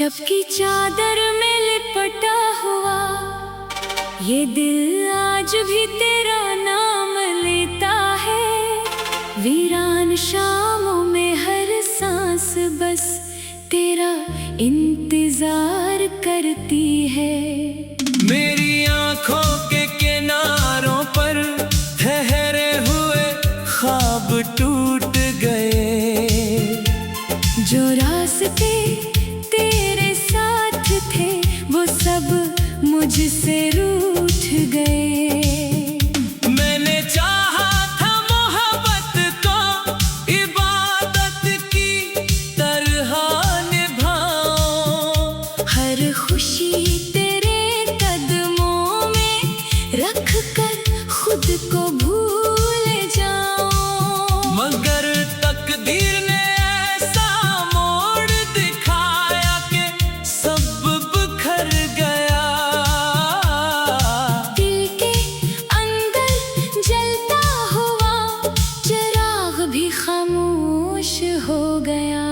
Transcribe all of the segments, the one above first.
जब की चादर में लिपटा हुआ ये दिल आज भी तेरा नाम लेता है। वीरान शामों में हर सांस बस तेरा इंतजार करती है। मेरी आंखों के किनारों पर ठहरे हुए ख्वाब टूट गए। जो रास्ते तेरे साथ थे वो सब मुझसे रूठ गए। मैंने चाहा था मोहब्बत को इबादत की तरह निभाऊं। हर खुशी तेरे कदमों में रख कर खुद को भूल जाऊं। मगर तकदीर ने ऐसा मोड़ दिखाया कि सब बिखर गया। दिल के अंदर जलता हुआ चिराग भी खामोश हो गया।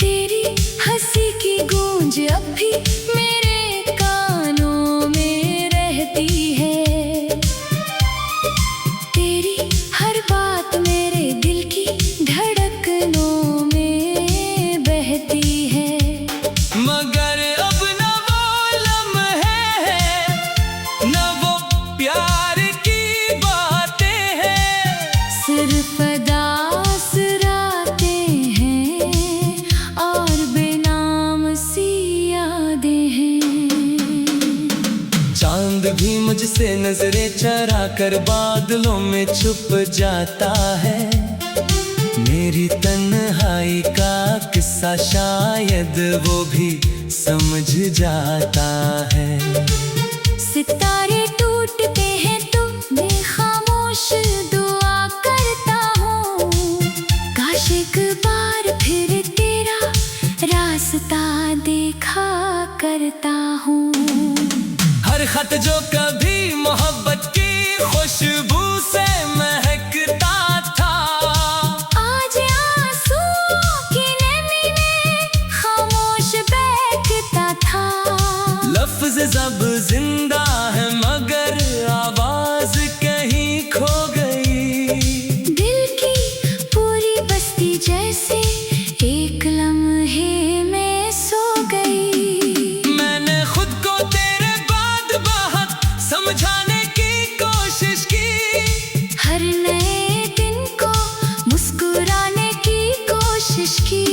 तेरी हंसी की गूंज अब भी मेरे कानों में रहती है। तेरी हर बात मेरे दिल की धड़कनों में बहती है। मगर अब न वो लम्हे हैं, न वो प्यार की बातें हैं। सिर्फ दास रातें हैं और बेनाम सी यादें हैं। चांद भी मुझसे नजरें चरा कर बादलों में छुप जाता है। मेरी तन्हाई का किस्सा शायद वो भी समझ जाता है। सितारे टूटते हैं तो मैं खामोश दुआ करता हूँ। काश एक बार फिर तेरा रास्ता देखा करता हूँ। हर खत जो कभी मोहब्बत की खुशबू से महकता था, आज आंसुओं की नमी में खामोश बैठता था। लफ्ज जब जिंदा है मगर आवाज कहीं खो गई। दिल की पूरी बस्ती जैसे एक लम्हे में सो गई। मैंने खुद को तेरे बाद बहुत समझाने की कोशिश की। हर नए दिन को मुस्कुराने की कोशिश की।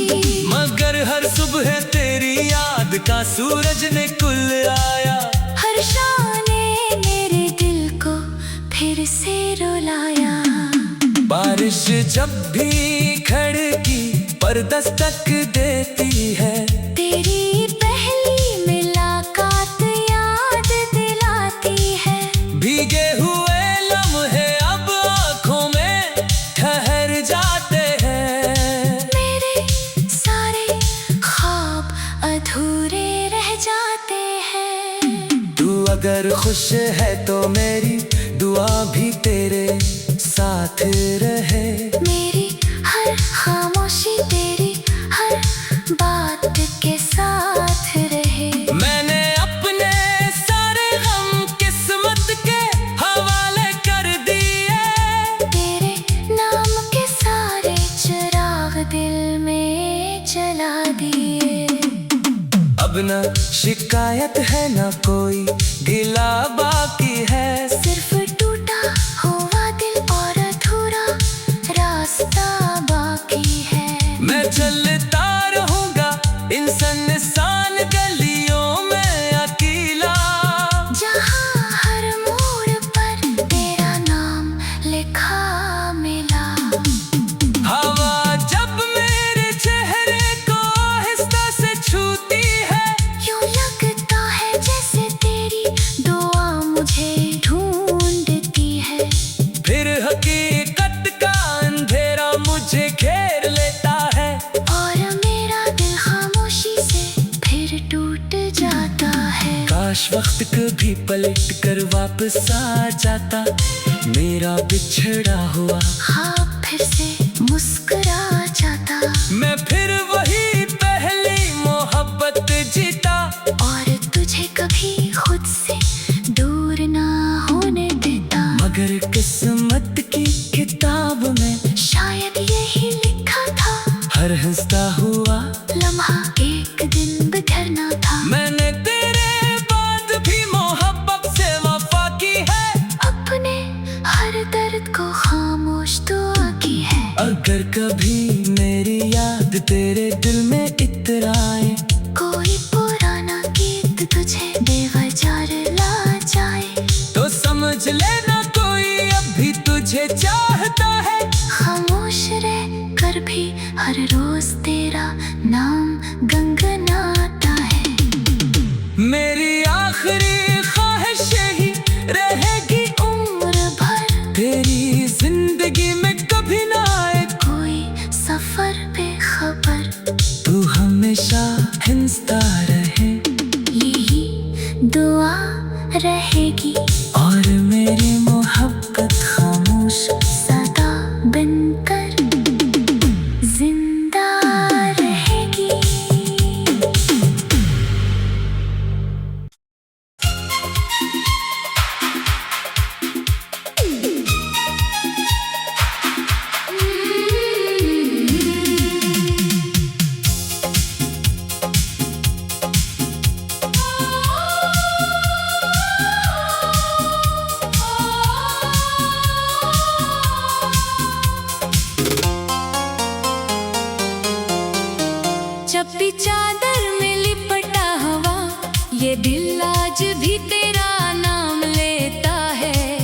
मगर हर सुबह तेरी याद का सूरज निकल आया। हर शाम ने मेरे दिल को फिर से रुलाया। बारिश जब भी खिड़की पर दस्तक देती है, तेरी पहली मुलाकात याद दिलाती है। भीगे हुए लम्हे अब आँखों में ठहर जाते हैं। मेरे सारे ख्वाब अधूरे रह जाते हैं। तू अगर खुश है तो मेरी दुआ भी तेरे साथ रहे। मेरी हर खामोशी तेरी हर बात के साथ रहे। मैंने अपने सारे गम किस्मत के हवाले कर दिए। तेरे नाम के सारे चिराग दिल में जला दिए। अब न शिकायत है न कोई गिला बाकी है। सिर्फ टूटा हुआ दिल और अधूरा रास्ता बाकी है। मैं चलता रहूंगा इंसान गलियों में अकेला। जहाँ हर मोड़ पर तेरा नाम लिखा मिला। हवा जब मेरे चेहरे को आहिस्ता से छूती है, यूं लगता है जैसे तेरी दुआ मुझे ढूंढती है। फिर हकीकत का अंधेरा मुझे घेर लेता है। और मेरा दिल खामोशी से फिर टूट जाता है। काश वक्त कभी पलट कर वापस आ जाता। मेरा बिछड़ा हुआ हाँ फिर से मुस्कुरा जाता मैं फिर वही पहली मोहब्बत जीता और तुझे कभी खुद से दूर ना होने देता। मगर किस्मत की किताब में शायद यही लिखा था, हर हंसता हुआ लम्हा एक दिन बिखरना था। मैंने तेरे बाद भी मोहब्बत से वफा की है, अपने हर दर्द को खामोश दुआ की है। अगर कभी मेरी याद तेरे दिल में इतराए, कोई पुराना गीत तुझे बेवजह रुला जाए, तो समझ लेना कोई अभी तुझे चाहता है। खामोश रह कर भी हर रोज तेरा नाम गुनगुनाता है। मेरी आखिरी ख्वाहिश ही रहेगी उम्र भर तेरी जिंदगी में कभी ना आए कोई सफर बेखबर, तू हमेशा हंसता रहे, यही दुआ रहेगी। और मेरी मोहब्बत खामोश सदा बनकर जिंदा रहेगी। जब भी चादर में लिपटा हवा, ये दिल आज भी तेरा नाम लेता है।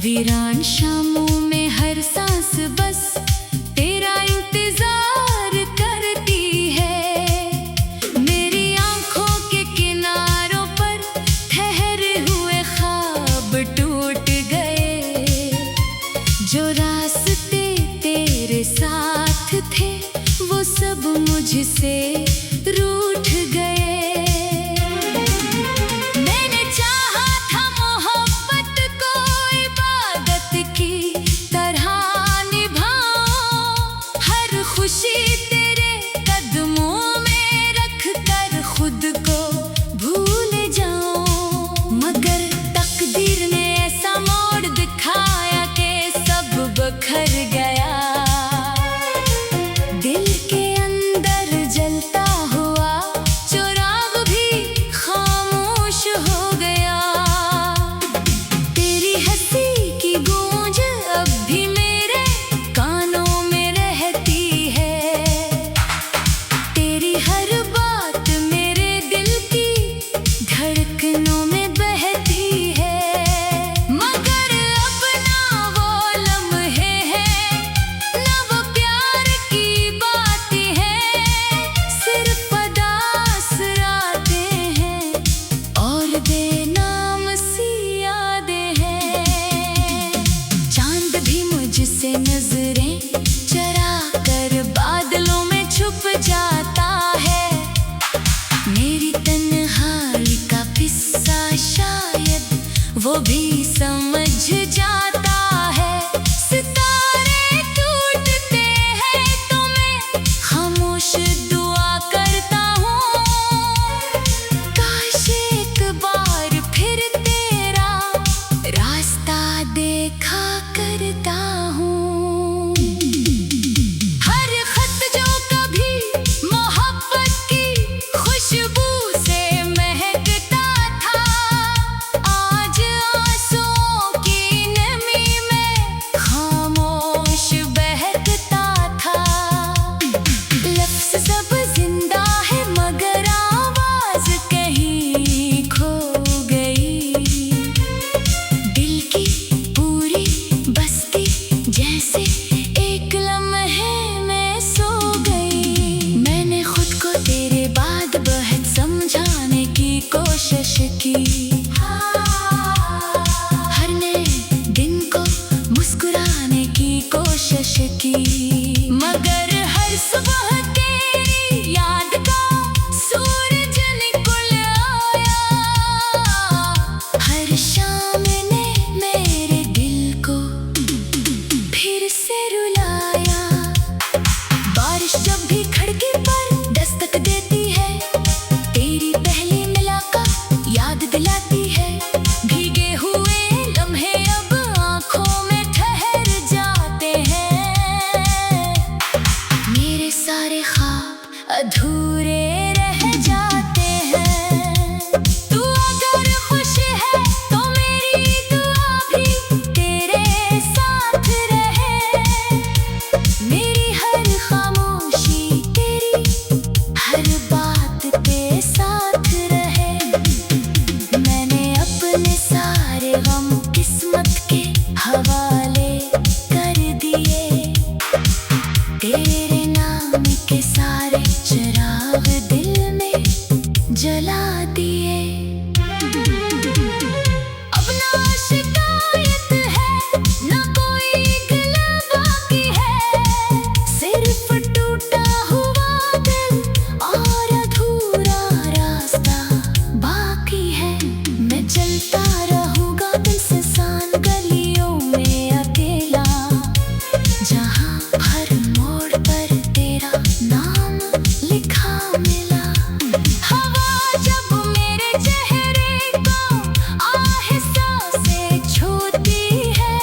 वीरान शामों में हर सांस बस तेरा इंतजार करती है। मेरी आंखों के किनारों पर ठहरे हुए ख्वाब टूट गए, जो रास्ते तेरे साथ थे वो सब मुझसे रूठ गए। मैंने चाहा था मोहब्बत को इबादत की तरह निभाऊं, हर खुशी तेरे कदमों में रख कर खुद को भूल जाऊं। मगर तकदीर ने ऐसा मोड़ दिखाया कि सब बखर गया। दिल के अंदर जलता हुआ चिराग भी खामोश हो गया। तेरी हंसी की गूंज अब भी मेरे कानों में रहती है, तेरी हर बात मेरे दिल की धड़कनों में बहती है। मगर अब ना वो लम्हे हैं, ना वो प्यार की बातें हैं, सिर्फ अदास रातें हैं और बेनाम सी यादें हैं। चांद भी मुझसे नजरें चरा कर बादलों में छुप जाता है। मेरी तन्हाई का किस्सा शायद वो भी समझ जाता है। सितारे टूटते हैं तो मैं खामोश दुआ करता हूँ, काश एक बार फिर तेरा रास्ता देखा करता हूँ। हर खत जो कभी मोहब्बत की खुशबू से महकता था, आज आंसुओं की नमी में खामोश बहकता था। लफ्ज़ सब जिंदा है मगर आवाज कहीं खो गई। दिल की पूरी बस्ती जैसे एक लम्हे में सो गई। मैंने खुद को तेरे बाद बहुत समझाने की कोशिश की, हर नए दिन को मुस्कुराने की कोशिश की। मगर हर सुबह तेरी याद का सूरज निकल आया, हर शाम ने मेरे दिल को फिर से रुलाया। अधूरे रह जाते हैं। तू अगर खुश है तो मेरी दुआ भी तेरे साथ रहे। मेरी हर खामोशी तेरी हर बात के साथ रहे। मैंने अपने सारे गम किस्मत के हवाले कर दिए। तेरे नाम के सारे चिराग दिल में जला दिए। अब ना शिकायत है ना कोई गिला बाकी है। सिर्फ टूटा हुआ दिल और अधूरा रास्ता बाकी है। मैं चलता रहूंगा दिल से सान गलियों में अकेला, जहाँ हर मोड़ पर तेरा नाम लिखा मिला। हवा जब मेरे चेहरे को आहिस्ता से छूती है,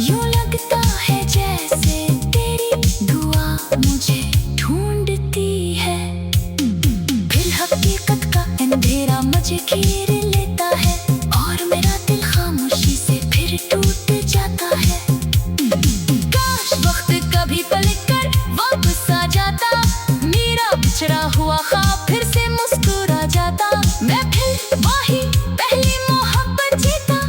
यूं लगता है जैसे तेरी दुआ मुझे ढूंढती है। फिर हकीकत का अंधेरा मुझे घेर लेता है और मेरा दिल खामोशी से फिर टूट जाता है। काश वक्त कभी पलटकर वापस आ जाता, मेरा बिछड़ा हुआ ख्वाब फिर से मुस्कुरा जाता। मैं फिर वही पहली मोहब्बत जीता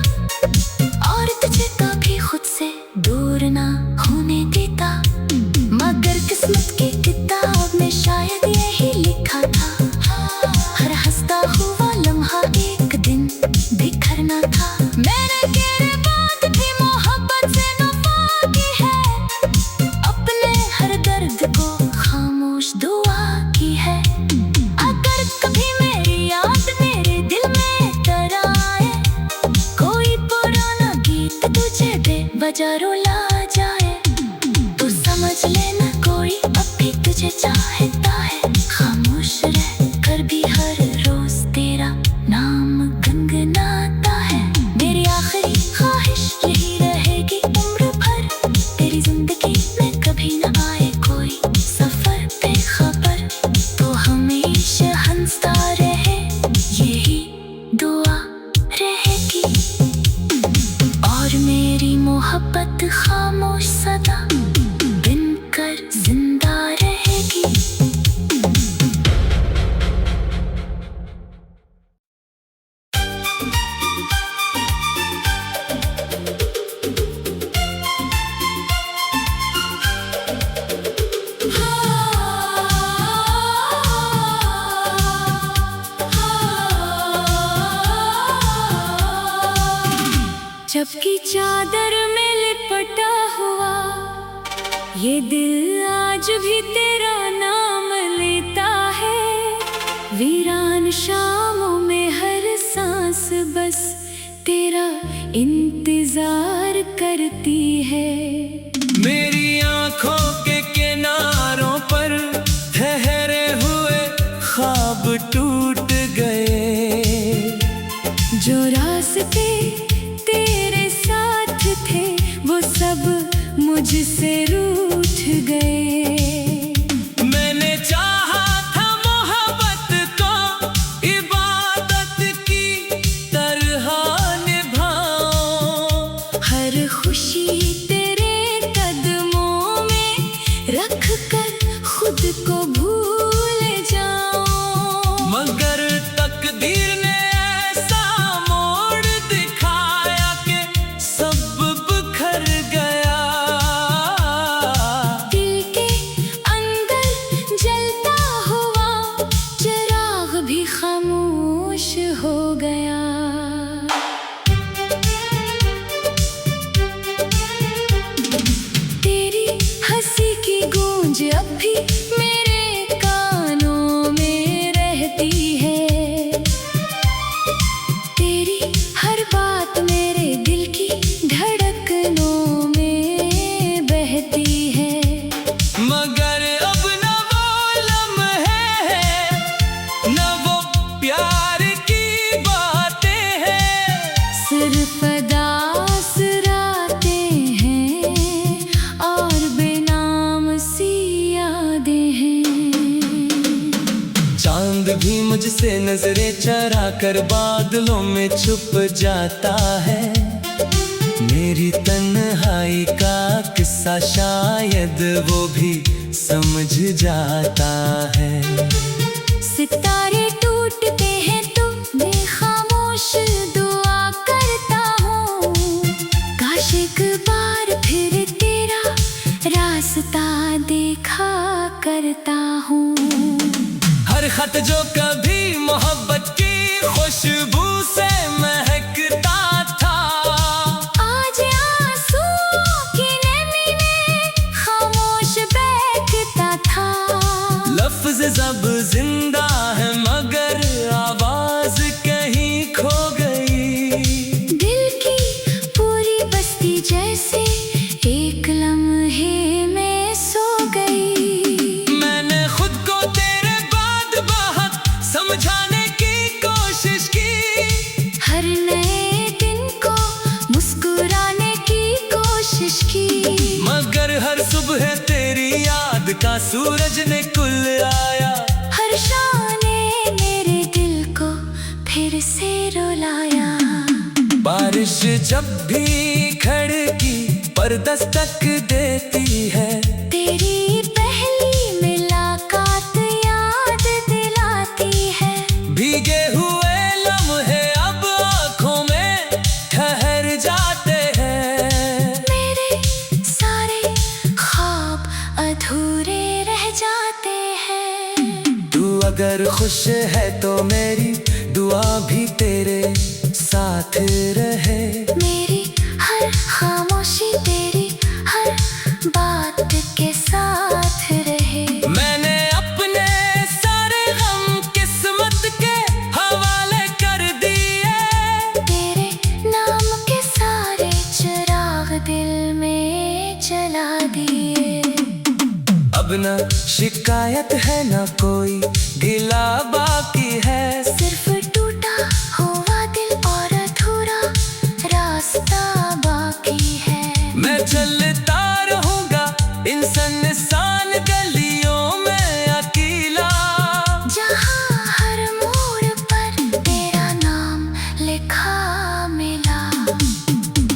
और तुझे कभी खुद से दूर ना होने देता। मगर किस्मत की किताब में शायद यही लिखा था, हर हंसता हुआ लम्हा एक दिन बिखरना था। मैंने तेरे बाद भी मोहब्बत से वफा की है, अपने हर दर्द को खामोश दुआ की है। अगर कभी मेरी याद मेरे दिल में तराए, कोई पुराना गीत तुझे बेवजह रुला जाए, तो समझ लेना कोई अब भी तुझे चाहता है। खामोश रह कर भी हर रोज तेरा नाम गुनगुनाता है। मेरी आखिरी ख्वाहिश यही रहेगी उम्र भर, तेरी जिंदगी में कभी न आए कोई सफर बेखबर, तो हमेशा हंसता रहे यही दुआ रहेगी। और मेरी मोहब्बत खामोश सदा बिन कर जिंदा रहेगी। जबकि चादर में लिपटा हुआ ये दिल आज भी तेरा नाम लेता है। वीरान शामों में हर सांस बस तेरा इंतजार करती है। मेरी आंखों के किनारों पर ठहरे हुए ख्वाब टूट गए। जो रास्ते तेरे साथ थे वो सब मुझसे रूठ गए। मैंने चाहा था मोहब्बत को इबादत की तरह निभाऊं, हर खुशी तेरे कदमों में रख कर खुद को भूल जाऊं। मगर तकदीर ने ऐसा मोड़ दिखाया कि सब बिखर गया। दिल के अंदर जलता हुआ चिराग भी खामोश हो गया। तेरी हंसी की गूंज अब भी मेरे कानों में रहती है। तेरी हर बात मेरे दिल की धड़कनों में बहती है। मगर अब न वो लम्हे हैं, न वो प्यार की बातें हैं। सिर्फ दास रातें हैं और बेनाम सी यादें। मुझसे नजरें चरा कर बादलों में छुप जाता है। मेरी तन्हाई का किस्सा शायद वो भी समझ जाता है। सितारे टूटते हैं तो मैं खामोश दुआ करता हूँ, काश एक बार फिर तेरा रास्ता देखा करता हूँ। हर खत जो कभी मोहब्बत की खुशबू से महकता था, आज आंसुओं की नमी में खामोश बहकता था। लफ्ज जब जिंदा है मगर आवाज कहीं खो गई। दिल की पूरी बस्ती जैसे एक लम्हे में सो गई। मैंने खुद को तेरे बाद बहुत समझाने की कोशिश की, हर नए दिन को मुस्कुराने की कोशिश की, मगर हर सुबह तेरी याद का सूरज निकल आया। हर शाम ने मेरे दिल को फिर से रुलाया। बारिश जब भी खिड़की पर दस्तक देती है, तेरी पहली मुलाकात याद दिलाती है। भीगे हुए लम्हे अब आँखों में ठहर जाते हैं। मेरे सारे ख्वाब अधूरे रह जाते हैं। तू अगर खुश है तो मेरी दुआ भी तेरे साथ रहे। मेरी हर खामोशी तेरी हर बात के साथ रहे। मैंने अपने सारे गम किस्मत के हवाले कर दिए, तेरे नाम के सारे चिराग दिल में जला दिए। अब न शिकायत है न कोई गिला बाकी है। सिर्फ टूटा हुआ दिल और अधूरा रास्ता बाकी है। मैं चलता रहूंगा इन सुनसान गलियों में अकेला, जहाँ हर मोड़ पर तेरा नाम लिखा मिला।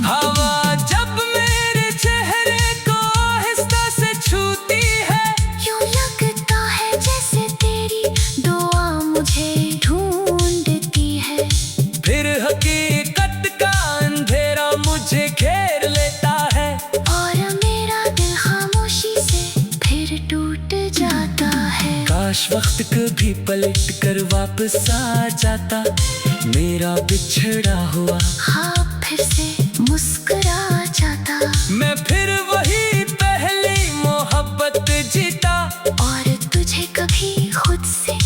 हवा जब मेरे चेहरे को आहिस्ता से छूती है, यूं लगता है जैसे तेरी दुआ मुझे ढूंढती है। फिर हकीकत का अंधेरा मुझे घेर लेता है। और मेरा दिल खामोशी से फिर टूट जाता है। काश वक्त कभी पलट कर वापस आ जाता, मेरा बिछड़ा हुआ हाँ फिर से मुस्कुरा जाता। मैं फिर वही पहली मोहब्बत जीता, और तुझे कभी खुद से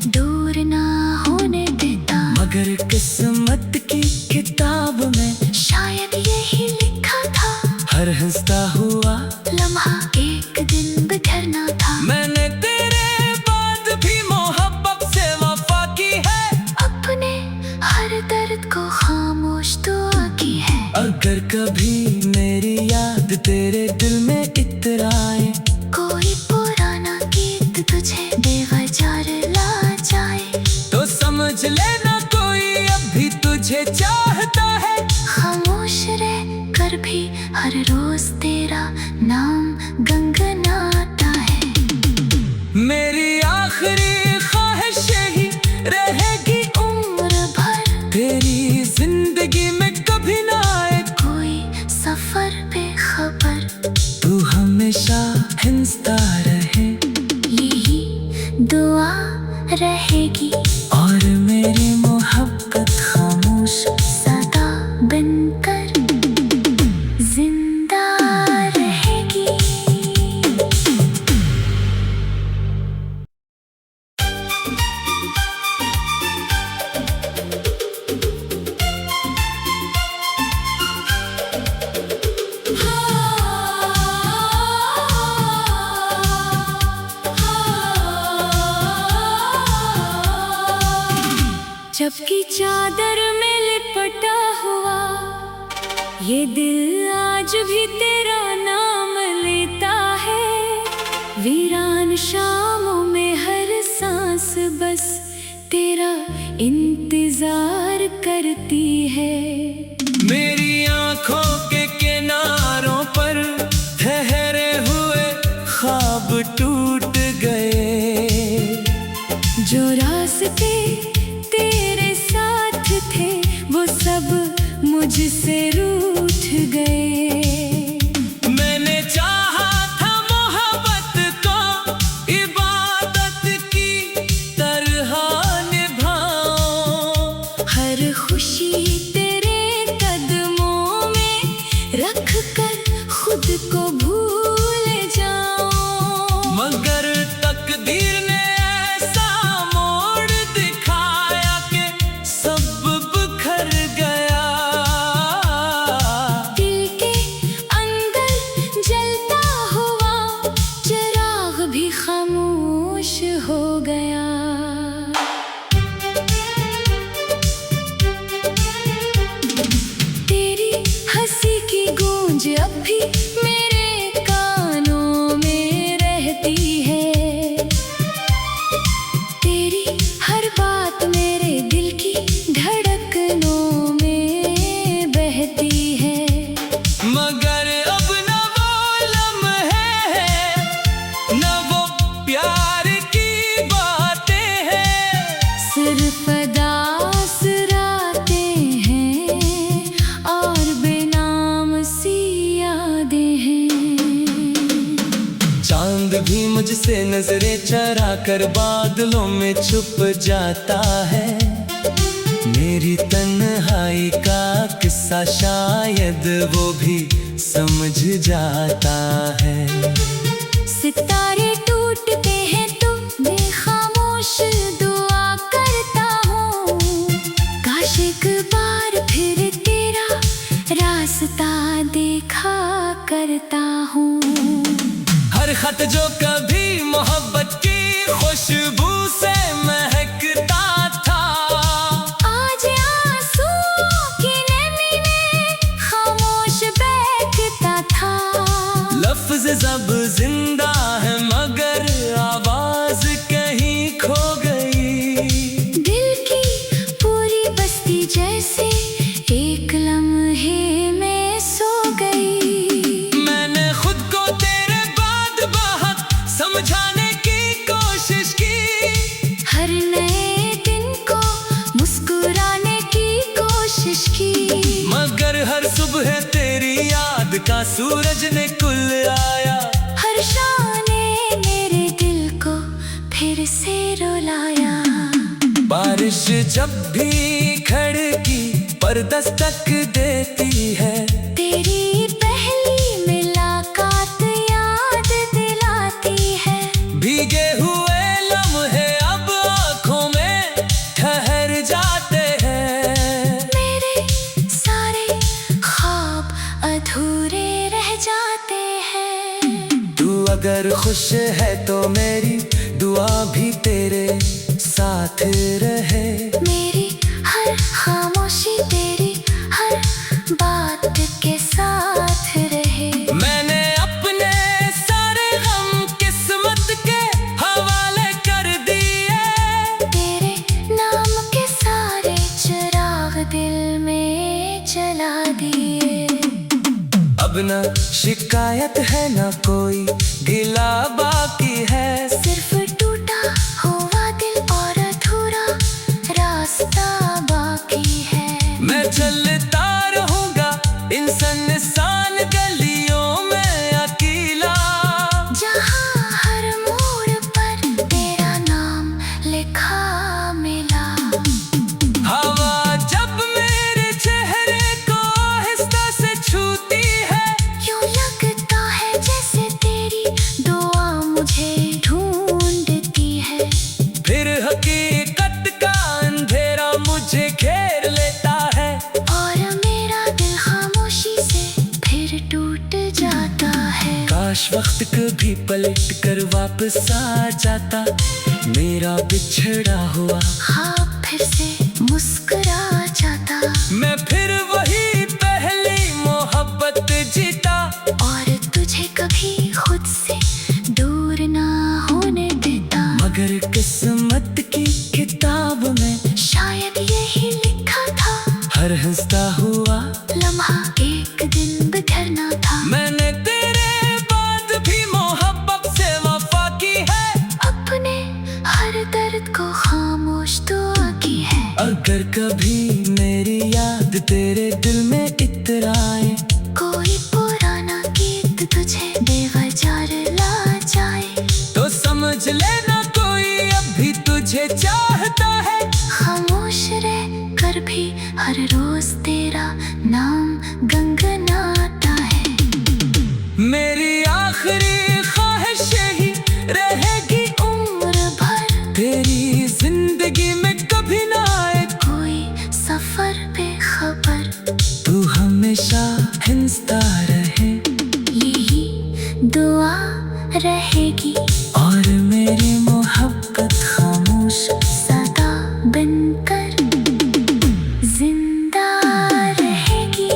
दूर ना होने देता। मगर किस्मत की किताब में शायद यही लिखा था, हर हंसता हुआ लम्हा एक दिन बिखरना था। मैंने तेरे बाद भी मोहब्बत से वफा की है, अपने हर दर्द को खामोश दुआ की है। अगर कभी मेरी याद तेरे दिल में इतराए, कोई पुराना गीत तुझे बेवजह ला जाए, तो समझ लेना कोई अभी तुझे चाहता है। खामोश रह कर भी हर रोज तेरा नाम गुनगुनाता है। मेरी आखिरी ख्वाहिश ही रहेगी उम्र भर तेरी जिंदगी में कभी ना आए कोई सफर बेखबर, तू हमेशा हंसता रहे। यही दुआ रहेगी और मेरी मोहब्बत खामोश सदा बनकर जिंदा रहेगी। जबकि चादर में लिपटा हुआ ये दिल आज भी तेरा नाम लेता है। वीरान शामों में हर सांस बस तेरा इंतजार करती है। मेरी आंखों के किनारों पर ठहरे हुए ख्वाब टूट गए। जो रास्ते तेरे साथ थे वो सब मुझसे रूठ गए। मैंने चाहा था मोहब्बत को इबादत की तरह निभाऊं। हर खुशी तेरे कदमों में रख कर खुद को भूल जाऊं। मगर तकदीर ने ऐसा मोड़ दिखाया कि सब बिखर गया। दिल के अंदर जलता हुआ चिराग भी खामोश हो गया। तेरी हंसी की गूंज अब भी मेरे कानों में रहती है। तेरी हर बात मेरे दिल की धड़कनों में बहती है। मगर अब न वो लम्हे हैं, न वो प्यार की बातें हैं। सिर्फ दास रातें हैं और बेनाम सी यादें हैं। चांद भी मुझसे नजरें चरा कर बादलों में छुप जाता है। मेरी तन्हाई का किस्सा शायद वो भी समझ जाता है। सितारे टूटते हैं तो मैं खामोश दुआ करता हूँ। काश एक बार फिर तेरा रास्ता देखा करता हूँ। हर खत जो कभी मोहब्बत की खुशबू से महकता था, आज आंसुओं की नमी में खामोश बैठता था। लफ्ज जब जिंदा है मगर आवाज कहीं खो गई। दिल की पूरी बस्ती जैसे एक लम्हे में सो गई। मैंने खुद को तेरे बाद बहुत समझाने की कोशिश की। हर नए दिन को मुस्कुराने की कोशिश की। मगर हर सुबह तेरी याद का सूरज निकल आया। हर शाम ने मेरे दिल को फिर से रुलाया। बारिश जब भी खिड़की पर दस्तक देती है, तेरी पहली मुलाकात याद दिलाती है। भीगे हुए लम्हे अब आंखों में ठहर जाते हैं। मेरे सारे ख्वाब अधूरे रह जाते हैं। तू अगर खुश है तो मेरी दुआ भी तेरे साथ रहे। मेरी हर खामोशी तेरी हर बात के साथ रहे। मैंने अपने सारे गम किस्मत के हवाले कर दिए। तेरे नाम के सारे चिराग दिल में जला दिए। अब न शिकायत है न कोई गिला बाकी है। सिर्फ टूटा हुआ दिल और अधूरा रास्ता बाकी है। मैं चलता रहूंगा इंसान गलियों में अकेला। जहाँ हर मोड़ पर तेरा नाम लिखा मिला। हवा जब मेरे चेहरे को आहिस्ता से छूती है, यूं लगता है जैसे तेरी दुआ मुझे ढूंढती है। फिर हकीकत का अंधेरा मुझे घेर लेता है। और मेरा दिल खामोशी से फिर टूट जाता है। काश वक्त कभी पलट कर वापस आ जाता। मेरा बिछड़ा हुआ ख्वाब फिर से मुस्कुरा जाता। मैं फिर वही पहली मोहब्बत जीता। और तुझे कभी खुद से दूर ना होने देता। मगर किस्मत की किताब करना था। मैंने तेरे बाद भी मोहब्बत से वफा की है, अपने हर दर्द को खामोश दुआ की है। अगर कभी मेरी याद तेरे दिल में इतराए, कोई पुराना गीत तुझे बेवजह ला जाए, तो समझ लेना कोई अभी तुझे चाहता है। खामोश रह कर भी हर रोज तेरा नाम गुनगुनाता है। मेरी आखिरी ख्वाहिश ही रहेगी उम्र भर तेरी जिंदगी में कभी ना आए कोई सफर बेखबर, तू हमेशा हंसता रहे, यही दुआ रहेगी। और मेरी मोहब्बत खामोश सदा बनकर जिंदा रहेगी।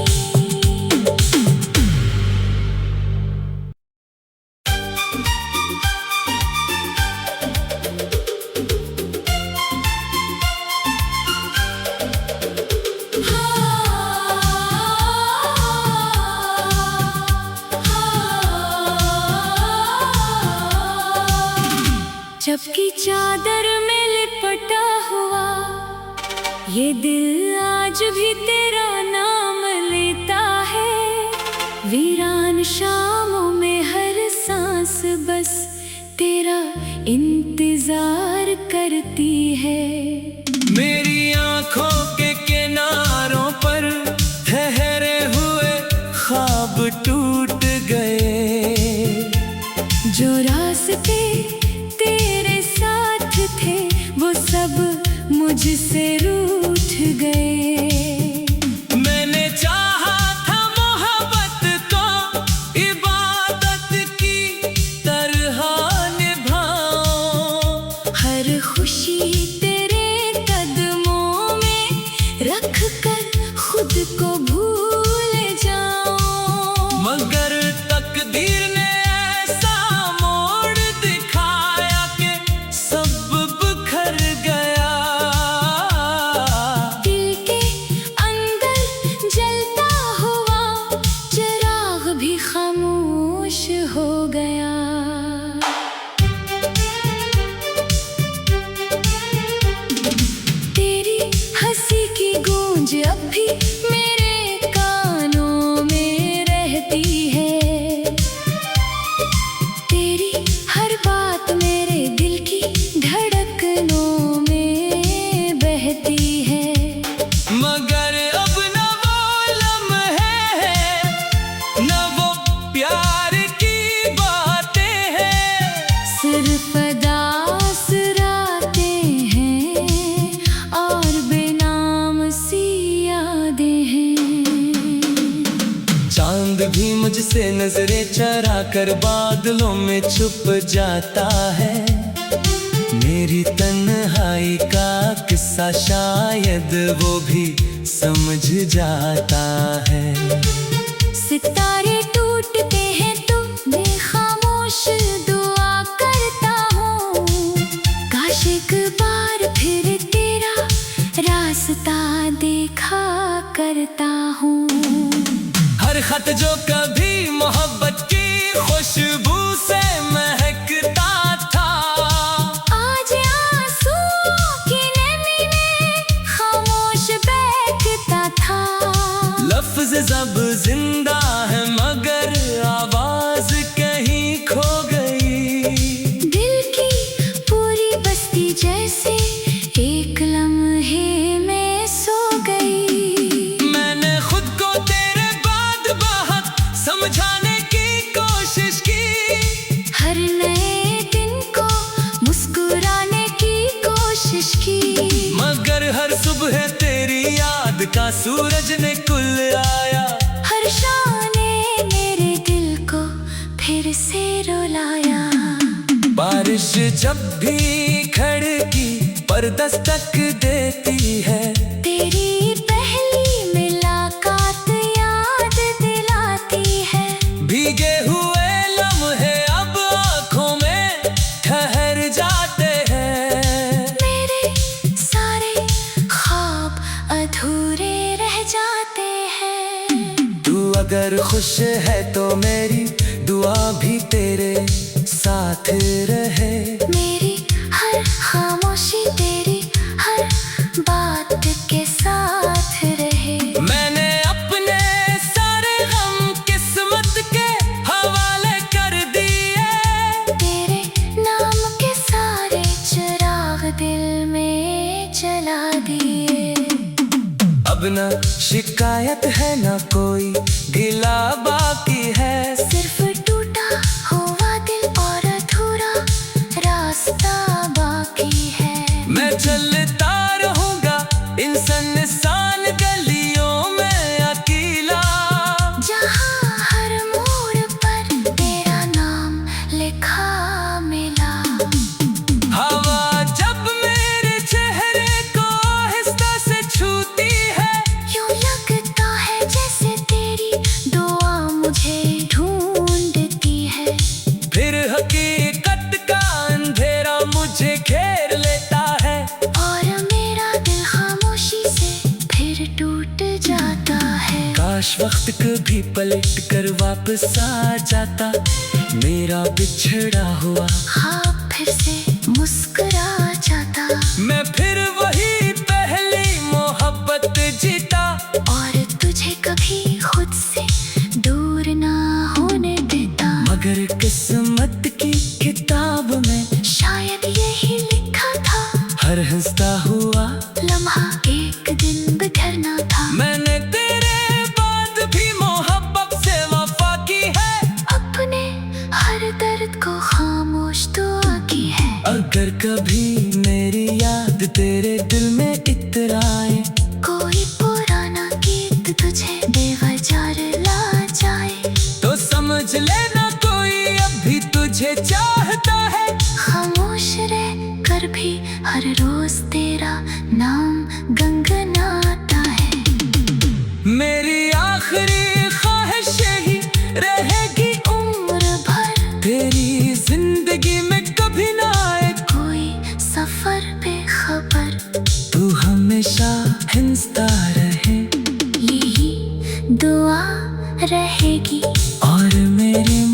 जबकि चादर में लिपटा हुआ ये दिल आज भी तेरा नाम लेता है। वीरान शामों में हर सांस बस तेरा इंतजार करती है। मेरी आंखों के किनारों पर ठहरे हुए ख्वाब टूट गए, जो रास्ते तेरे साथ थे वो सब मुझसे रूठ गए। मैंने चाहा था मोहब्बत को इबादत की तरह निभाऊं, हर खुशी तेरे कदमों में रख कर खुद को भूल जाऊं, मगर तकदीर ने ऐसा मोड़ दिखाया कि सब बिखर गया। दिल के अंदर जलता हुआ चिराग भी खामोश हो गया। तेरी हंसी की गूंज अब भी मेरे कानों में रहती है, तेरी हर बात मेरे दिल की धड़कनों में बहती है। मगर अब न वो लम्हे हैं, न वो प्यार की बातें हैं, सिर्फ अदास रातें हैं और बेनाम सी यादें हैं। चांद भी मुझसे नजरें चरा कर बादलों में छुप जाता है। मेरी तन्हाई का किस्सा शायद वो भी समझ जाता है। सितारे टूटते हैं तो मैं खामोश दुआ करता हूँ, काश एक बार फिर तेरा रास्ता देखा करता हूँ। हर खत जो कभी मोहब्बत की खुशबू से महकता था, आज आंसुओं की नमी में खामोश बैठता था। लफ्ज जब जिंदा है मगर आवाज कहीं खो गई। दिल की पूरी बस्ती जैसे एक लम्हे में सो गई। मैंने खुद को तेरे बाद बहुत समझाने की कोशिश की, हर नए दिन को मुस्कुराने की कोशिश की, मगर हर सुबह तेरी याद का सूरज निकल आया। हर शाम ने मेरे दिल को फिर से रुलाया। बारिश जब भी खिड़की पर दस्तक देती है, तेरी पहली मुलाकात याद दिलाती है। भीगे हुए लम्हे अब आँखों में ठहर जाते हैं। मेरे सारे ख्वाब अधूरे रह जाते हैं। तू अगर खुश है तो मेरी दुआ भी तेरे साथ रहे। मेरी हर खामोशी तेरी हर बात के साथ रहे। मैंने अपने सारे गम किस्मत के हवाले कर दिए। तेरे नाम के सारे चिराग दिल में जला दिए। अब न शिकायत है न कोई गिला बाकी है। सिर्फ टूटा हुआ दिल और अधूरा रास्ता बाकी है। मैं चलता रहूंगा इंसान गलियों में अकेला, जहाँ हर मोड़ पर तेरा नाम लिखा मिला। हवा जब मेरे चेहरे को आहिस्ता से छूती है, यूं लगता है जैसे तेरी दुआ मुझे ढूंढती है। फिर हकीकत का अंधेरा मुझे घेर लेता है। और मेरा दिल खामोशी से फिर टूट जाता है। काश वक्त कभी पलट कर वापस आ जाता, मेरा बिछड़ा हुआ हाँ फिर से मुस्कुरा जाता। मैं फिर वही पहली मोहब्बत जीता। और तुझे कभी खुद से दूर ना होने देता। मगर किस्मत की किताब में शायद यही लिखा था, हर हंसता हुआ लम्हा एक दिन बिखरना था। मैंने तेरे बाद भी मोहब्बत से वफा की है। अपने हर दर्द को खामोश दुआ की है। अगर कभी मेरी याद तेरे दिल में इतराए, कोई पुराना गीत तुझे बेवजह ला जाए, तो समझ लेना कोई अभी तुझे चाहता है। खामोश रह कर भी हर रोज तेरा नाम गुनगुनाता है। मेरी आखिरी ख्वाहिश ही रहेगी उम्र भर तेरी जिंदगी में कभी ना आए कोई सफर बेखबर। तू हमेशा हंसता रहे, यही दुआ रहेगी। और मेरी